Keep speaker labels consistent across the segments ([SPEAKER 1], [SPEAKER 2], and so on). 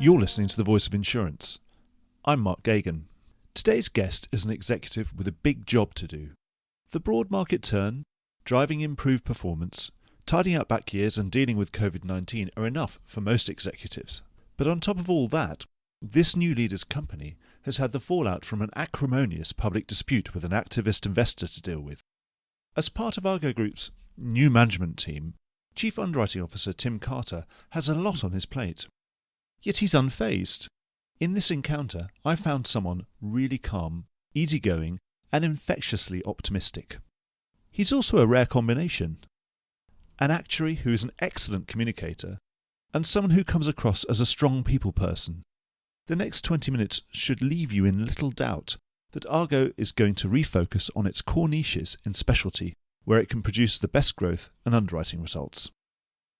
[SPEAKER 1] You're listening to The Voice of Insurance. I'm Mark Gagan. Today's guest is an executive with a big job to do. The broad market turn, driving improved performance, tidying up back years and dealing with COVID-19 are enough for most executives. But on top of all that, this new leader's company has had the fallout from an acrimonious public dispute with an activist investor to deal with. As part of Argo Group's new management team, Chief Underwriting Officer Tim Carter has a lot on his plate. Yet he's unfazed. In this encounter, I found someone really calm, easygoing, and infectiously optimistic. He's also a rare combination. An actuary who is an excellent communicator, and someone who comes across as a strong people person. The next 20 minutes should leave you in little doubt that Argo is going to refocus on its core niches in specialty, where it can produce the best growth and underwriting results.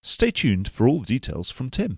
[SPEAKER 1] Stay tuned for all the details from Tim.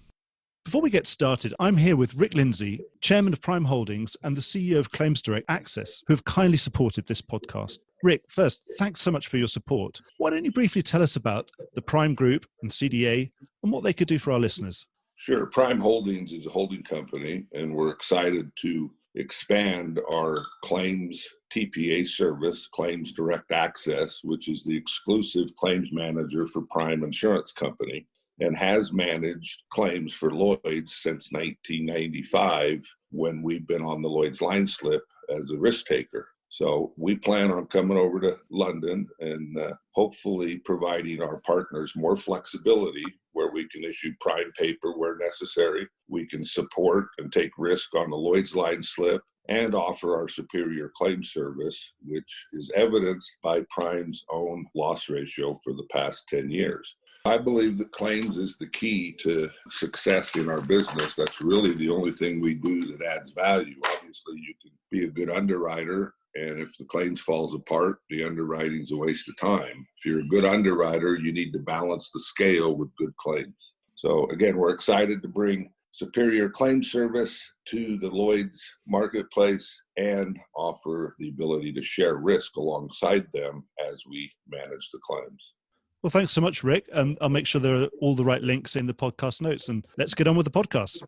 [SPEAKER 1] Before we get started, I'm here with Rick Lindsay, Chairman of Prime Holdings and the CEO of Claims Direct Access, who have kindly supported this podcast. Rick, first, thanks so much for your support. Why don't you briefly tell us about the Prime Group and CDA and what they could do for our listeners?
[SPEAKER 2] Sure. Prime Holdings is a holding company, and we're excited to expand our claims TPA service, Claims Direct Access, which is the exclusive claims manager for Prime Insurance Company, and has managed claims for Lloyd's since 1995 when we've been on the Lloyd's line slip as a risk taker. So we plan on coming over to London and hopefully providing our partners more flexibility where we can issue prime paper where necessary. We can support and take risk on the Lloyd's line slip and offer our superior claim service, which is evidenced by Prime's own loss ratio for the past 10 years. I believe that claims is the key to success in our business. That's really the only thing we do that adds value. Obviously, you can be a good underwriter, and if the claims falls apart, the underwriting's a waste of time. If you're a good underwriter, you need to balance the scale with good claims. So again, we're excited to bring superior claim service to the Lloyd's marketplace and offer the ability to share risk alongside them as we manage the claims.
[SPEAKER 1] Well, thanks so much, Rick. I'll make sure there are all the right links in the podcast notes, and let's get on with the podcast.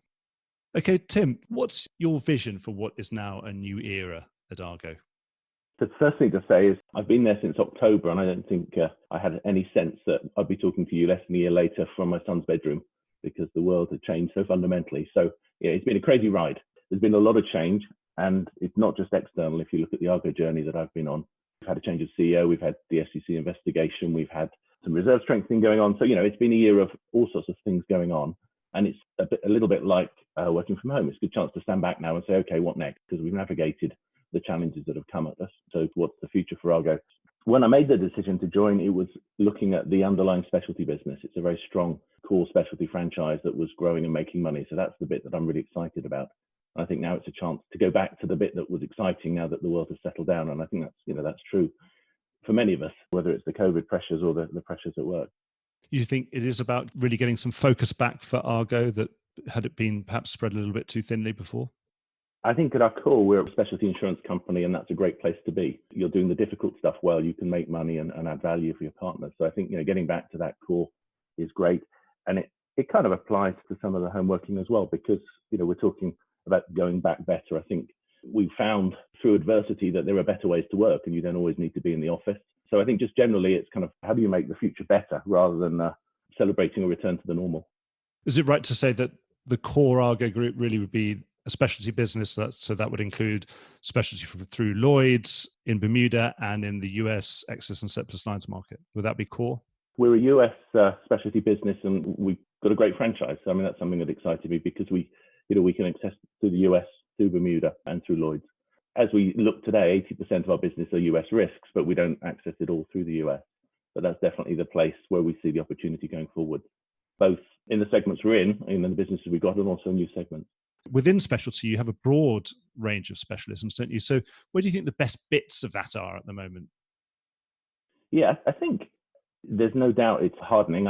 [SPEAKER 1] Okay, Tim, what's your vision for what is now a new era at Argo?
[SPEAKER 3] The first thing to say is I've been there since October, and I don't think I had any sense that I'd be talking to you less than a year later from my son's bedroom, because the world had changed so fundamentally. So yeah, it's been a crazy ride. There's been a lot of change, and it's not just external. If you look at the Argo journey that I've been on, we've had a change of CEO, we've had the SEC investigation, we've had some reserve strengthening going on. So, it's been a year of all sorts of things going on. And it's a little bit like working from home. It's a good chance to stand back now and say, okay, what next? Because we've navigated the challenges that have come at us. So what's the future for Argo? When I made the decision to join, it was looking at the underlying specialty business. It's a very strong core specialty franchise that was growing and making money. So that's the bit that I'm really excited about. And I think now it's a chance to go back to the bit that was exciting now that the world has settled down. And I think that's true for many of us, whether it's the COVID pressures or the pressures at work.
[SPEAKER 1] You think it is about really getting some focus back for Argo that had it been perhaps spread a little bit too thinly before?
[SPEAKER 3] I think at our core, we're a specialty insurance company, and that's a great place to be. You're doing the difficult stuff well, you can make money and add value for your partners. So I think, getting back to that core is great. And it kind of applies to some of the home working as well, because, we're talking about going back better. I think we found through adversity that there are better ways to work, and you don't always need to be in the office. So I think just generally it's kind of how do you make the future better rather than celebrating a return to the normal.
[SPEAKER 1] Is it right to say that the core Argo Group really would be a specialty business? So that would include specialty through Lloyd's in Bermuda and in the US excess and surplus lines market. Would that be core?
[SPEAKER 3] We're a US specialty business, and we've got a great franchise. So, that's something that excited me because we can access to the US through Bermuda and through Lloyd's. As we look today, 80% of our business are US risks, but we don't access it all through the US. But that's definitely the place where we see the opportunity going forward, both in the segments we're in the businesses we've got, and also new segments.
[SPEAKER 1] Within specialty, you have a broad range of specialisms, don't you? So where do you think the best bits of that are at the moment?
[SPEAKER 3] Yeah, I think there's no doubt it's hardening.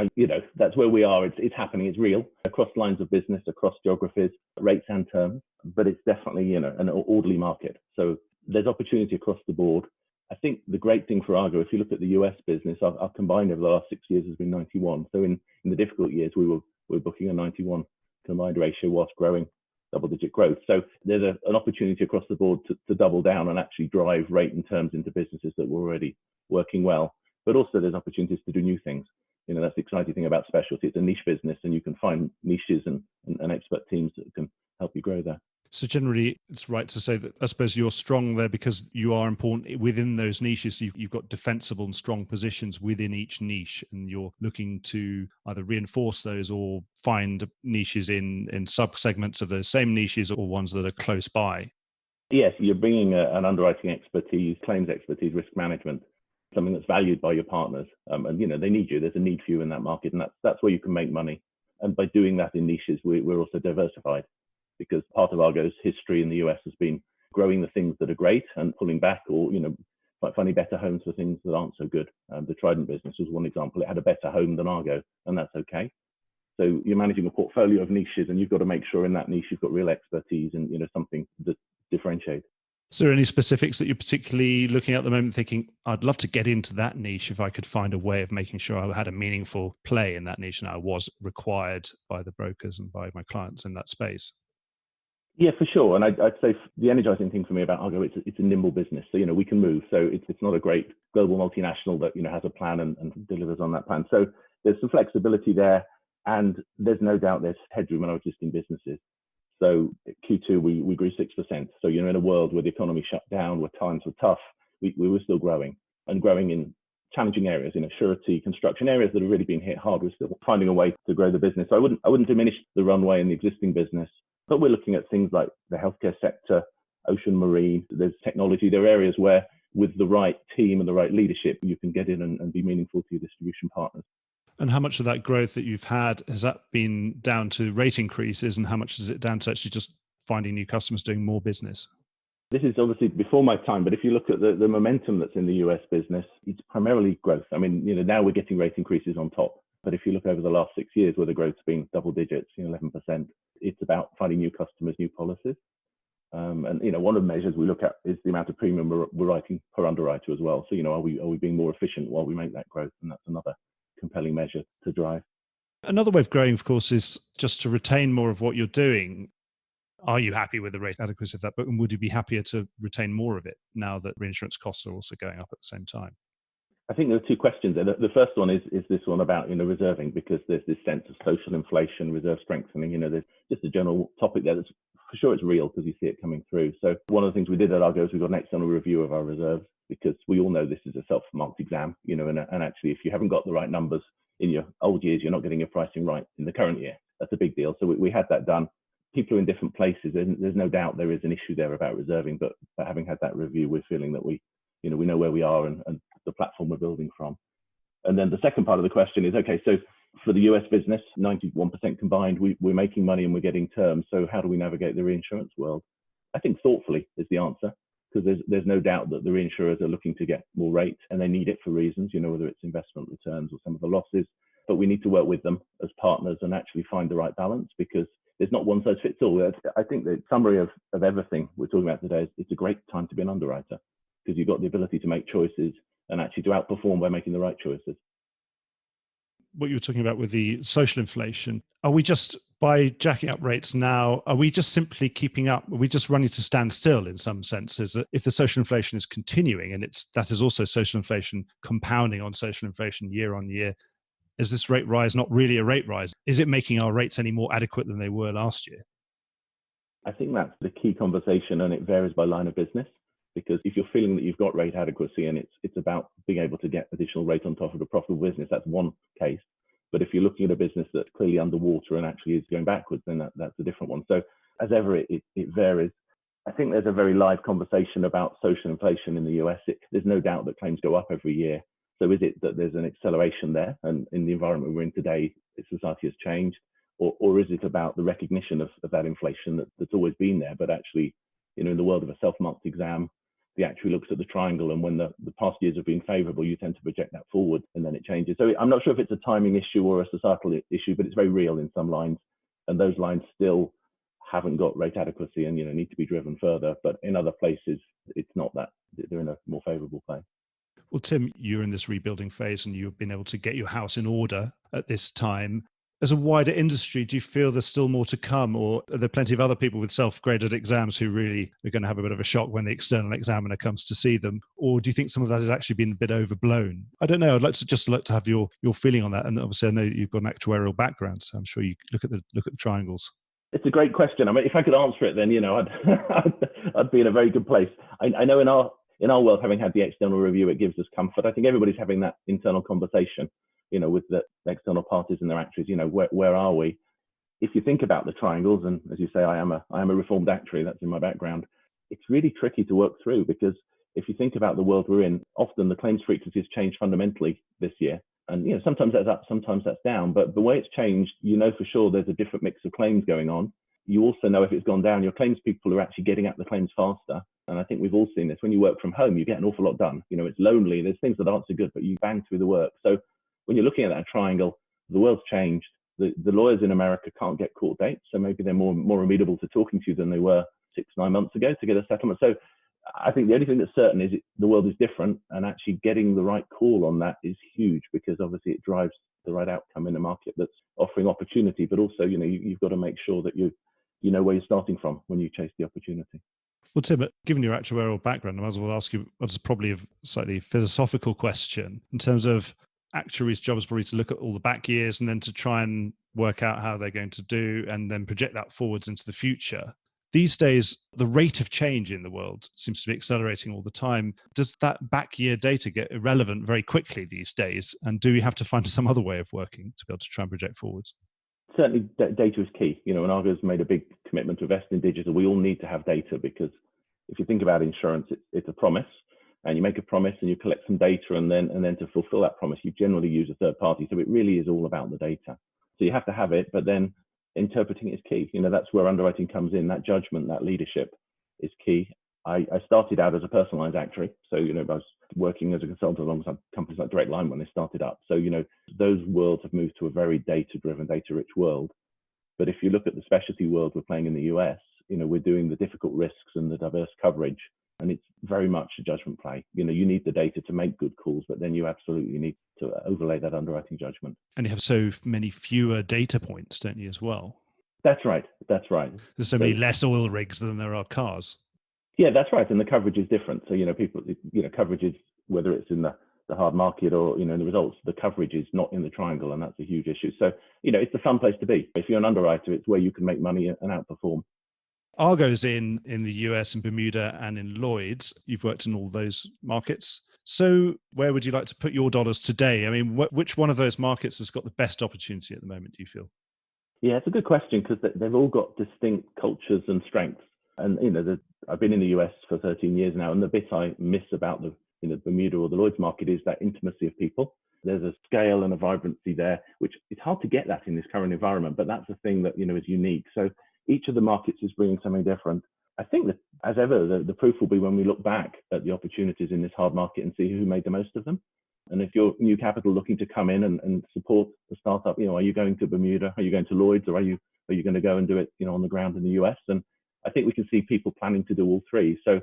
[SPEAKER 3] That's where we are. It's happening. It's real across lines of business, across geographies, rates and terms. But it's definitely, an orderly market. So there's opportunity across the board. I think the great thing for Argo, if you look at the US business, our combined over the last 6 years has been 91. So in the difficult years, we were booking a 91 combined ratio whilst growing double-digit growth. So there's an opportunity across the board to double down and actually drive rate and terms into businesses that were already working well. But also there's opportunities to do new things. That's the exciting thing about specialty. It's a niche business, and you can find niches and expert teams that can help you grow there.
[SPEAKER 1] So generally, it's right to say that I suppose you're strong there because you are important within those niches. You've got defensible and strong positions within each niche, and you're looking to either reinforce those or find niches in sub-segments of those same niches or ones that are close by.
[SPEAKER 3] Yes, you're bringing an underwriting expertise, claims expertise, risk management, something that's valued by your partners. And they need you. There's a need for you in that market, and that's where you can make money. And by doing that in niches, we're also diversified, because part of Argo's history in the US has been growing the things that are great and pulling back, or finding better homes for things that aren't so good. The Trident business was one example. It had a better home than Argo, and that's okay. So you're managing a portfolio of niches, and you've got to make sure in that niche you've got real expertise and something that differentiates.
[SPEAKER 1] So are there any specifics that you're particularly looking at the moment, thinking, I'd love to get into that niche if I could find a way of making sure I had a meaningful play in that niche and I was required by the brokers and by my clients in that space?
[SPEAKER 3] Yeah, for sure. And I'd say the energizing thing for me about Argo, it's a nimble business. So, we can move. So it's not a great global multinational that, has a plan and delivers on that plan. So there's some flexibility there, and there's no doubt there's headroom in our existing businesses. So Q2, we grew 6%. So, in a world where the economy shut down, where times were tough, we were still growing, and growing in challenging areas, surety, construction, areas that have really been hit hard. We're still finding a way to grow the business. So I wouldn't diminish the runway in the existing business, but we're looking at things like the healthcare sector, ocean marine, there's technology. There are areas where with the right team and the right leadership, you can get in and be meaningful to your distribution partners.
[SPEAKER 1] And how much of that growth that you've had, has that been down to rate increases, and how much is it down to actually just finding new customers, doing more business?
[SPEAKER 3] This is obviously before my time, but if you look at the momentum that's in the US business, it's primarily growth. I mean, now we're getting rate increases on top. But if you look over the last 6 years where the growth's been double digits, 11%, it's about finding new customers, new policies. And one of the measures we look at is the amount of premium we're writing per underwriter as well. So, are we being more efficient while we make that growth? And that's another compelling measure to drive.
[SPEAKER 1] Another way of growing, of course, is just to retain more of what you're doing. Are you happy with the rate adequacy of that book? And would you be happier to retain more of it now that reinsurance costs are also going up at the same time?
[SPEAKER 3] I think there are two questions there. The first one is this one about reserving, because there's this sense of social inflation, reserve strengthening. There's just a general topic there that's for sure it's real because you see it coming through. So one of the things we did at Argo is we got an external review of our reserves, because we all know this is a self-marked exam, and actually if you haven't got the right numbers in your old years, you're not getting your pricing right in the current year. That's a big deal. So we had that done. People are in different places, and there's no doubt there is an issue there about reserving, but having had that review, we're feeling that we know where we are and the platform we're building from. And then the second part of the question is, okay, so for the US business, 91% combined, we're making money and we're getting terms. So how do we navigate the reinsurance world? I think thoughtfully is the answer, because there's no doubt that the reinsurers are looking to get more rate, and they need it for reasons, whether it's investment returns or some of the losses. But we need to work with them as partners and actually find the right balance, because there's not one size fits all. I think the summary of everything we're talking about today is it's a great time to be an underwriter, because you've got the ability to make choices and actually to outperform by making the right choices.
[SPEAKER 1] What you were talking about with the social inflation, are we just, by jacking up rates now, are we just simply keeping up? Are we just running to stand still in some senses? If the social inflation is continuing, and that is also social inflation compounding on social inflation year on year, is this rate rise not really a rate rise? Is it making our rates any more adequate than they were last year?
[SPEAKER 3] I think that's the key conversation, and it varies by line of business. Because if you're feeling that you've got rate adequacy and it's about being able to get additional rate on top of a profitable business, that's one case. But if you're looking at a business that's clearly underwater and actually is going backwards, then that's a different one. So as ever, it varies. I think there's a very live conversation about social inflation in the US. There's no doubt that claims go up every year. So is it that there's an acceleration there? And in the environment we're in today, society has changed. Or is it about the recognition of that inflation that's always been there, but actually, in the world of a self-marked exam, the actuary looks at the triangle, and when the past years have been favorable, you tend to project that forward, and then it changes. So I'm not sure if it's a timing issue or a societal issue, but it's very real in some lines, and those lines still haven't got rate adequacy and need to be driven further. But in other places, it's not that. They're in a more favorable place.
[SPEAKER 1] Well, Tim, you're in this rebuilding phase and you've been able to get your house in order at this time. As a wider industry, do you feel there's still more to come, or are there plenty of other people with self-graded exams who really are going to have a bit of a shock when the external examiner comes to see them? Or do you think some of that has actually been a bit overblown? I don't know. I'd like to have your feeling on that. And obviously, I know that you've got an actuarial background, so I'm sure you look at the triangles.
[SPEAKER 3] It's a great question. I mean, if I could answer it, then I'd be in a very good place. I know in our world, having had the external review, it gives us comfort. I think everybody's having that internal conversation, with the external parties and their actuaries. Where are we? If you think about the triangles, and as you say, I am a reformed actuary. That's in my background. It's really tricky to work through, because if you think about the world we're in, often the claims frequency has changed fundamentally this year. And sometimes that's up, sometimes that's down. But the way it's changed, for sure there's a different mix of claims going on. You also know if it's gone down, your claims people are actually getting at the claims faster. And I think we've all seen this. When you work from home, you get an awful lot done. It's lonely. There's things that aren't so good, but you bang through the work. So when you're looking at that triangle, the world's changed. The lawyers in America can't get court dates, so maybe they're more amenable to talking to you than they were 6-9 months ago to get a settlement. So I think the only thing that's certain is the world is different, and actually getting the right call on that is huge, because obviously it drives the right outcome in a market that's offering opportunity, but also you've got to make sure that you know where you're starting from when you chase the opportunity.
[SPEAKER 1] Well, Tim, given your actuarial background, I might as well ask you what's probably a slightly philosophical question in terms of actuaries' job is probably to look at all the back years and then to try and work out how they're going to do and then project that forwards into the future. These days, the rate of change in the world seems to be accelerating all the time. Does that back year data get irrelevant very quickly these days? And do we have to find some other way of working to be able to try and project forwards?
[SPEAKER 3] Certainly, data is key. And Argo's made a big commitment to invest in digital. We all need to have data, because if you think about insurance, it's a promise. And you make a promise and you collect some data, and then to fulfill that promise, you generally use a third party. So it really is all about the data. So you have to have it, but then interpreting is key. That's where underwriting comes in. That judgment, that leadership is key. I started out as a personalized actuary. So, I was working as a consultant alongside companies like Direct Line when they started up. So, those worlds have moved to a very data-driven, data-rich world. But if you look at the specialty world we're playing in the US, we're doing the difficult risks and the diverse coverage. And it's very much a judgment play. You need the data to make good calls, but then you absolutely need to overlay that underwriting judgment.
[SPEAKER 1] And you have so many fewer data points, don't you, as well?
[SPEAKER 3] That's right.
[SPEAKER 1] There's so many less oil rigs than there are cars.
[SPEAKER 3] Yeah, that's right. And the coverage is different. So, people, coverage is, whether it's in the hard market or, in the results, the coverage is not in the triangle, and that's a huge issue. So, it's a fun place to be. If you're an underwriter, it's where you can make money and outperform.
[SPEAKER 1] Argo's in the US and Bermuda and in Lloyd's. You've worked in all those markets. So where would you like to put your dollars today? I mean, which one of those markets has got the best opportunity at the moment, do you feel?
[SPEAKER 3] Yeah, it's a good question, because they've all got distinct cultures and strengths. And, I've been in the US for 13 years now, and the bit I miss about the Bermuda or the Lloyd's market is that intimacy of people. There's a scale and a vibrancy there, which it's hard to get that in this current environment, but that's a thing that, is unique. So each of the markets is bringing something different. I think that, as ever, the proof will be when we look back at the opportunities in this hard market and see who made the most of them. And if you're new capital looking to come in and support the startup, are you going to Bermuda? Are you going to Lloyd's? Or are you going to go and do it, on the ground in the US? And I think we can see people planning to do all three. So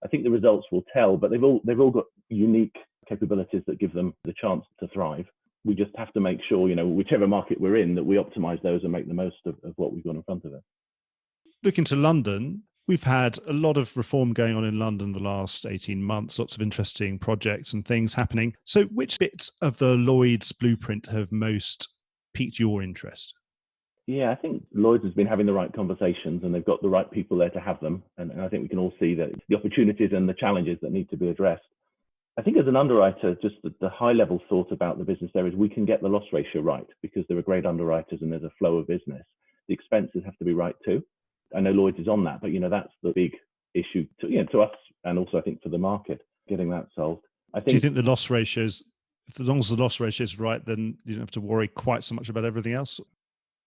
[SPEAKER 3] I think the results will tell, but they've all got unique capabilities that give them the chance to thrive. We just have to make sure, whichever market we're in, that we optimize those and make the most of what we've got in front of us.
[SPEAKER 1] Looking to London, we've had a lot of reform going on in London the last 18 months, lots of interesting projects and things happening. So which bits of the Lloyd's blueprint have most piqued your interest?
[SPEAKER 3] Yeah, I think Lloyd's has been having the right conversations, and they've got the right people there to have them. And I think we can all see that the opportunities and the challenges that need to be addressed. I think as an underwriter, just the high level thought about the business there is we can get the loss ratio right, because there are great underwriters and there's a flow of business. The expenses have to be right too. I know Lloyd's is on that, but that's the big issue to us, and also I think for the market, getting that solved.
[SPEAKER 1] Do you think the loss ratios, as long as the loss ratio is right, then you don't have to worry quite so much about everything else?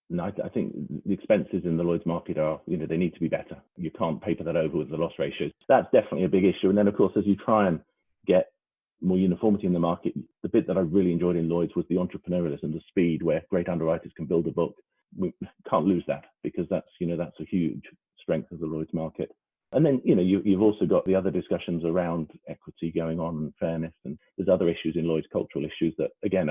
[SPEAKER 3] No, I think the expenses in the Lloyd's market are, they need to be better. You can't paper that over with the loss ratios. That's definitely a big issue. And then, of course, as you try and get more uniformity in the market, the bit that I really enjoyed in Lloyd's was the entrepreneurialism, the speed where great underwriters can build a book. We can't lose that, because that's a huge strength of the Lloyd's market. And then, you've also got the other discussions around equity going on and fairness. And there's other issues in Lloyd's, cultural issues that, again,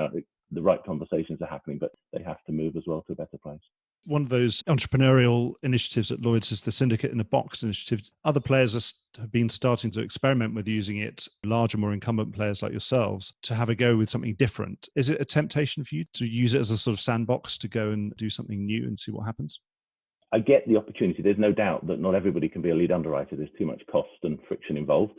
[SPEAKER 3] the right conversations are happening, but they have to move as well. world to a better place.
[SPEAKER 1] One of those entrepreneurial initiatives at Lloyd's is the Syndicate in a Box initiative. Other players have been starting to experiment with using it, larger, more incumbent players like yourselves, to have a go with something different. Is it a temptation for you to use it as a sort of sandbox to go and do something new and see what happens?
[SPEAKER 3] I get the opportunity. There's no doubt that not everybody can be a lead underwriter. There's too much cost and friction involved.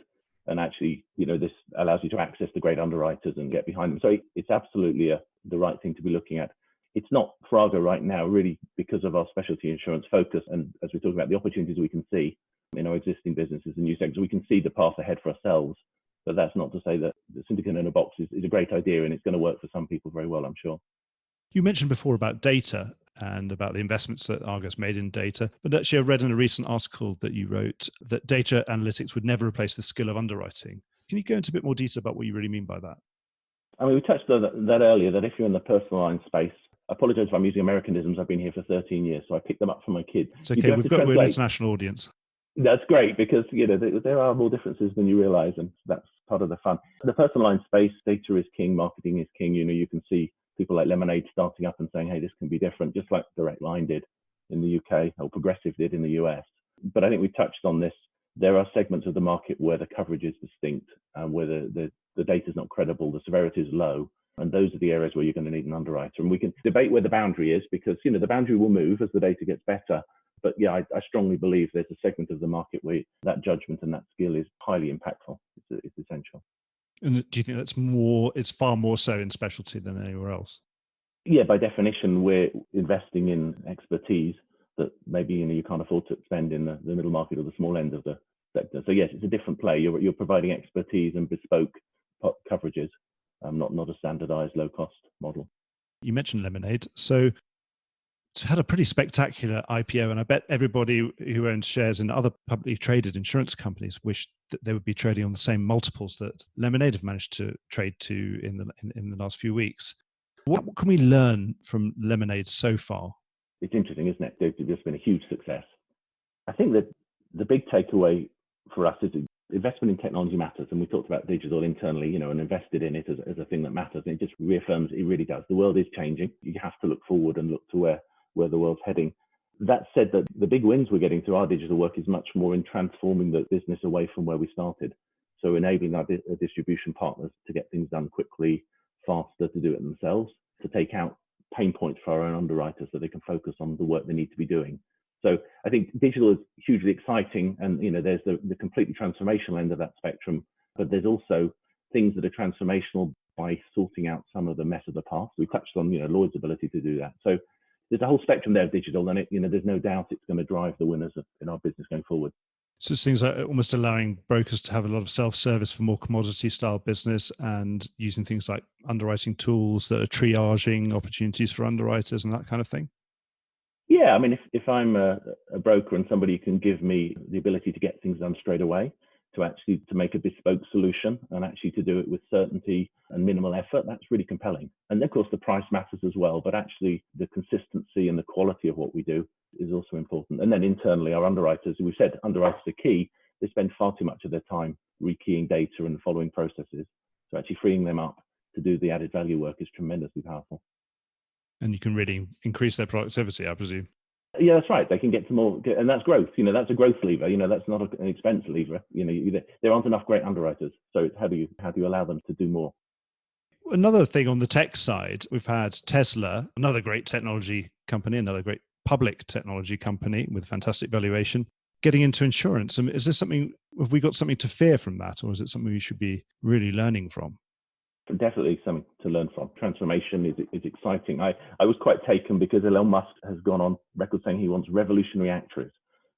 [SPEAKER 3] And actually, this allows you to access the great underwriters and get behind them. So it's absolutely the right thing to be looking at. It's not for Argo right now, really, because of our specialty insurance focus. And as we talk about the opportunities we can see in our existing businesses and new sectors, we can see the path ahead for ourselves. But that's not to say that the Syndicate in a Box is a great idea, and it's going to work for some people very well, I'm sure.
[SPEAKER 1] You mentioned before about data and about the investments that Argo's made in data. But actually, I read in a recent article that you wrote that data analytics would never replace the skill of underwriting. Can you go into a bit more detail about what you really mean by that?
[SPEAKER 3] I mean, we touched on that earlier, that if you're in the personal line space, I apologize if I'm using Americanisms. I've been here for 13 years, so I picked them up from my kids.
[SPEAKER 1] It's okay. We're an international audience.
[SPEAKER 3] That's great, because there are more differences than you realize, and that's part of the fun. The personal line space, data is king, marketing is king. You can see people like Lemonade starting up and saying, hey, this can be different, just like Direct Line did in the UK, or Progressive did in the US. But I think we touched on this. There are segments of the market where the coverage is distinct, and where the data is not credible, the severity is low. And those are the areas where you're going to need an underwriter. And we can debate where the boundary is, because, the boundary will move as the data gets better. But yeah, I strongly believe there's a segment of the market where that judgment and that skill is highly impactful. It's essential.
[SPEAKER 1] And do you think it's far more so in specialty than anywhere else?
[SPEAKER 3] Yeah, by definition, we're investing in expertise that maybe you can't afford to spend in the middle market or the small end of the sector. So yes, it's a different play. You're providing expertise and bespoke coverages, not a standardized low-cost model.
[SPEAKER 1] You mentioned Lemonade. So it's had a pretty spectacular IPO, and I bet everybody who owns shares in other publicly traded insurance companies wish that they would be trading on the same multiples that Lemonade have managed to trade to in the last few weeks. What can we learn from Lemonade so far?
[SPEAKER 3] It's interesting, isn't it? It's just been a huge success. I think that the big takeaway for us is investment in technology matters. And we talked about digital internally, and invested in it as a thing that matters. And it just reaffirms it really does. The world is changing. You have to look forward and look to where the world's heading. That said, that the big wins we're getting through our digital work is much more in transforming the business away from where we started. So enabling our distribution partners to get things done quickly, faster, to do it themselves, to take out pain points for our own underwriters so they can focus on the work they need to be doing. So I think digital is hugely exciting, and there's the completely transformational end of that spectrum, but there's also things that are transformational by sorting out some of the mess of the past. We touched on Lloyd's ability to do that. So there's a whole spectrum there of digital, and there's no doubt it's going to drive the winners in our business going forward.
[SPEAKER 1] So it's things like almost allowing brokers to have a lot of self-service for more commodity style business, and using things like underwriting tools that are triaging opportunities for underwriters and that kind of thing.
[SPEAKER 3] Yeah, I mean, if I'm a broker and somebody can give me the ability to get things done straight away, to make a bespoke solution, and actually to do it with certainty and minimal effort, that's really compelling. And of course, the price matters as well, but actually the consistency and the quality of what we do is also important. And then internally, our underwriters, we said underwriters are key. They spend far too much of their time rekeying data and following processes. So actually freeing them up to do the added value work is tremendously powerful. And
[SPEAKER 1] you can really increase their productivity, I presume.
[SPEAKER 3] Yeah, that's right. They can get to more, and that's growth. That's a growth lever. That's not an expense lever. There aren't enough great underwriters. So it's how do you allow them to do more?
[SPEAKER 1] Another thing on the tech side, we've had Tesla, another great technology company, another great public technology company with fantastic valuation, getting into insurance. And is this something? Have we got something to fear from that, or is it something we should be really learning from?
[SPEAKER 3] Definitely something to learn from. Transformation is exciting. I was quite taken because Elon Musk has gone on record saying he wants revolutionary actuaries.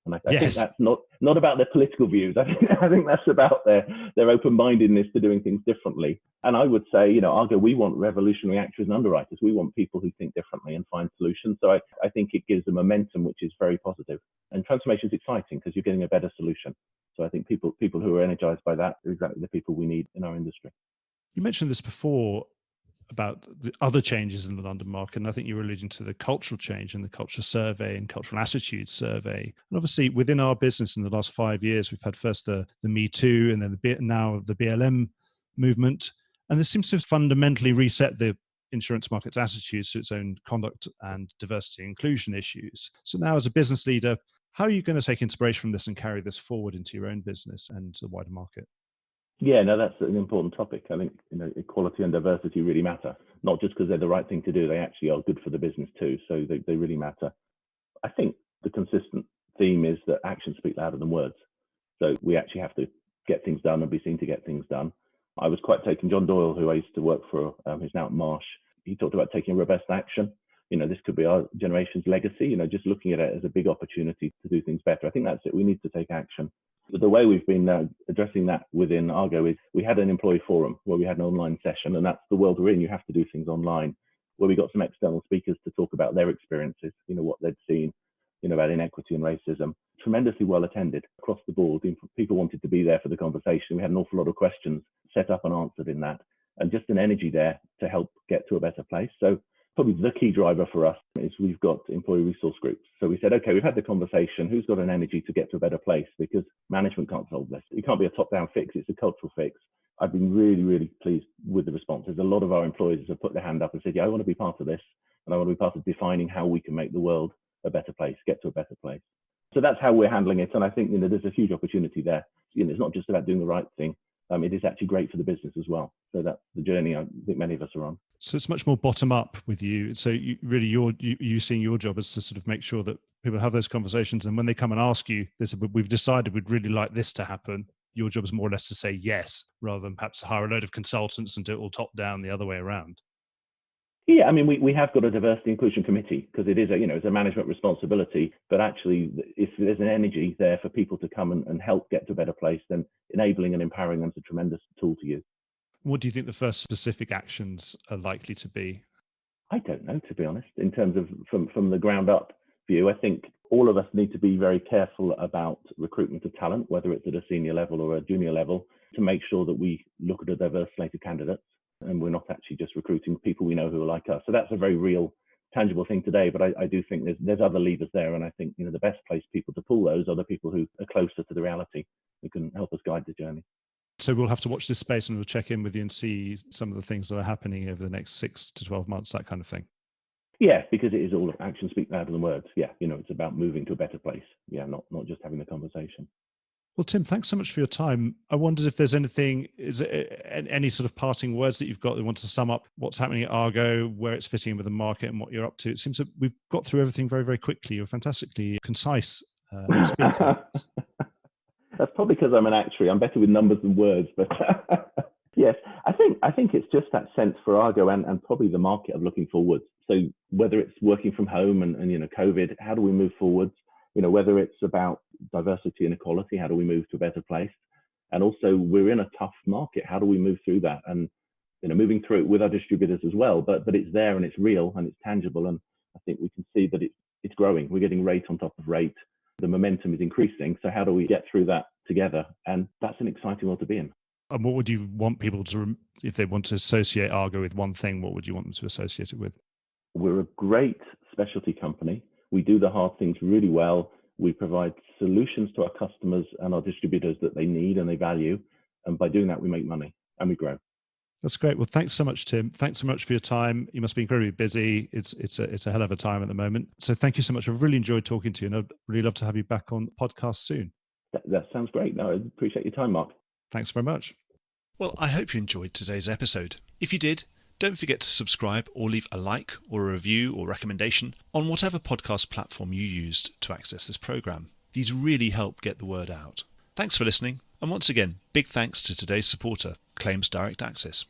[SPEAKER 3] And I think that's not about their political views. I think that's about their open-mindedness to doing things differently. And I would say, Argo, we want revolutionary actuaries and underwriters. We want people who think differently and find solutions. So I think it gives a momentum which is very positive. And transformation is exciting because you're getting a better solution. So I think people who are energized by that are exactly the people we need in our industry.
[SPEAKER 1] You mentioned this before about the other changes in the London market, and I think you were alluding to the cultural change in the culture survey and cultural attitude survey. And obviously, within our business in the last 5 years, we've had first the Me Too, and then now the BLM movement, and this seems to have fundamentally reset the insurance market's attitudes to its own conduct and diversity and inclusion issues. So now as a business leader, how are you going to take inspiration from this and carry this forward into your own business and the wider market?
[SPEAKER 3] Yeah, no, that's an important topic. I think equality and diversity really matter, not just because they're the right thing to do. They actually are good for the business too. So they really matter. I think the consistent theme is that actions speak louder than words. So we actually have to get things done and be seen to get things done. I was quite taken. John Doyle, who I used to work for, who's now at Marsh, he talked about taking robust action. This could be our generation's legacy, just looking at it as a big opportunity to do things better. I think that's it. We need to take action. But the way we've been addressing that within Argo is we had an employee forum where we had an online session, and that's the world we're in. You have to do things online, where we got some external speakers to talk about their experiences, what they'd seen, about inequity and racism. Tremendously well attended across the board. People wanted to be there for the conversation. We had an awful lot of questions set up and answered in that, and just an energy there to help get to a better place. So probably the key driver for us is we've got employee resource groups. So we said, okay, we've had the conversation. Who's got an energy to get to a better place? Because management can't solve this. It can't be a top-down fix. It's a cultural fix. I've been really, really pleased with the responses. A lot of our employees have put their hand up and said, yeah, I want to be part of this. And I want to be part of defining how we can make the world a better place, get to a better place. So that's how we're handling it. And I think, there's a huge opportunity there. It's not just about doing the right thing. It is actually great for the business as well. So that's the journey I think many of us are on.
[SPEAKER 1] So it's much more bottom up with you. So you seeing your job is to sort of make sure that people have those conversations. And when they come and ask you, we've decided we'd really like this to happen. Your job is more or less to say yes, rather than perhaps hire a load of consultants and do it all top down the other way around.
[SPEAKER 3] Yeah, we have got a diversity inclusion committee because it is it's a management responsibility, but actually if there's an energy there for people to come and help get to a better place, then enabling and empowering them is a tremendous tool to use.
[SPEAKER 1] What do you think the first specific actions are likely to be?
[SPEAKER 3] I don't know, to be honest, in terms of from the ground up view. I think all of us need to be very careful about recruitment of talent, whether it's at a senior level or a junior level, to make sure that we look at a diverse slate of candidates. And we're not actually just recruiting people we know who are like us. So that's a very real, tangible thing today. But I do think there's other levers there. And I think, the best placed people to pull those are the people who are closer to the reality, who can help us guide the journey.
[SPEAKER 1] So we'll have to watch this space and we'll check in with you and see some of the things that are happening over the next 6 to 12 months, that kind of thing.
[SPEAKER 3] Yeah, because it is all actions speak louder than words. Yeah, it's about moving to a better place. Yeah, not just having the conversation.
[SPEAKER 1] Well, Tim, thanks so much for your time. I wondered if there's any sort of parting words that you've got that want to sum up what's happening at Argo, where it's fitting in with the market and what you're up to. It seems that we've got through everything very, very quickly. You're fantastically concise speaker.
[SPEAKER 3] That's probably because I'm an actuary. I'm better with numbers than words. But yes, I think it's just that sense for Argo and probably the market of looking forward. So whether it's working from home and COVID, how do we move forwards? Whether it's about diversity and equality, how do we move to a better place? And also, we're in a tough market. How do we move through that? And moving through it with our distributors as well. But it's there and it's real and it's tangible. And I think we can see that it's growing. We're getting rate on top of rate. The momentum is increasing. So how do we get through that together? And that's an exciting world to be in.
[SPEAKER 1] And what would you want people to, if they want to associate Argo with one thing, what would you want them to associate it with? We're
[SPEAKER 3] a great specialty company. We do the hard things really well. We provide solutions to our customers and our distributors that they need and they value. And by doing that, we make money and we grow.
[SPEAKER 1] That's great. Well, thanks so much, Tim. Thanks so much for your time. You must be incredibly busy. It's a hell of a time at the moment. So thank you so much. I've really enjoyed talking to you, and I'd really love to have you back on the podcast soon.
[SPEAKER 3] That sounds great. No, I appreciate your time, Mark.
[SPEAKER 1] Thanks very much. Well, I hope you enjoyed today's episode. If you did, don't forget to subscribe or leave a like or a review or recommendation on whatever podcast platform you used to access this program. These really help get the word out. Thanks for listening, and once again, big thanks to today's supporter, Claims Direct Access.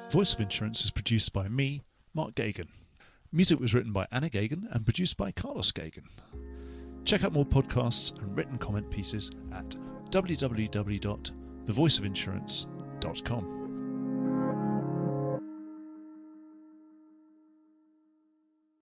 [SPEAKER 1] Voice of Insurance is produced by me, Mark Gagan. Music was written by Anna Gagan and produced by Carlos Gagan. Check out more podcasts and written comment pieces at www.thevoiceofinsurance.com.